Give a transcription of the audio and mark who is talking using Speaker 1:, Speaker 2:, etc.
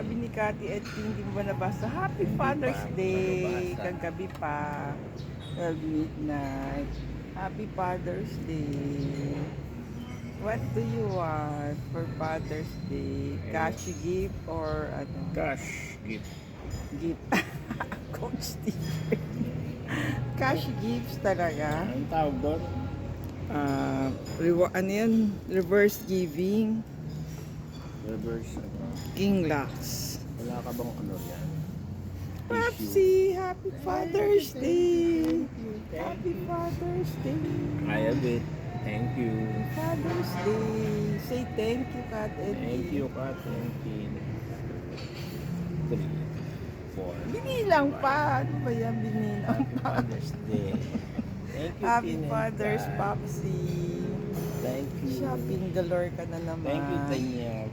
Speaker 1: Sabi ni Cathy at hindi mo ba nabasa? Happy
Speaker 2: Hindi
Speaker 1: Father's
Speaker 2: pa ako
Speaker 1: Day!
Speaker 2: nababasa.
Speaker 1: Kagabi pa. 12 midnight. Happy Father's Day! What do you want for Father's Day? Cash gift or ano?
Speaker 2: Cash gift.
Speaker 1: Gift. Coach Steve. Cash gifts talaga.
Speaker 2: Ang tawag doon?
Speaker 1: Ano yun? Reverse giving.
Speaker 2: Reverse.
Speaker 1: King Lux.
Speaker 2: Wala ka bang ano yan? Issue.
Speaker 1: Papsi, Happy Father's Day! Happy Father's Day!
Speaker 2: I have it. Thank you.
Speaker 1: Father's Day! Say thank you, Kat and
Speaker 2: Thank you, Kat. Thank you. 3, 4.
Speaker 1: Binilang pa! Ano ba yan? Binilang
Speaker 2: Happy
Speaker 1: pa.
Speaker 2: Father's Day. Thank you,
Speaker 1: Happy
Speaker 2: Tin and
Speaker 1: Father's
Speaker 2: Kat.
Speaker 1: Papsi!
Speaker 2: Thank you.
Speaker 1: Shopping galore ka na naman.
Speaker 2: Thank you, Daniel.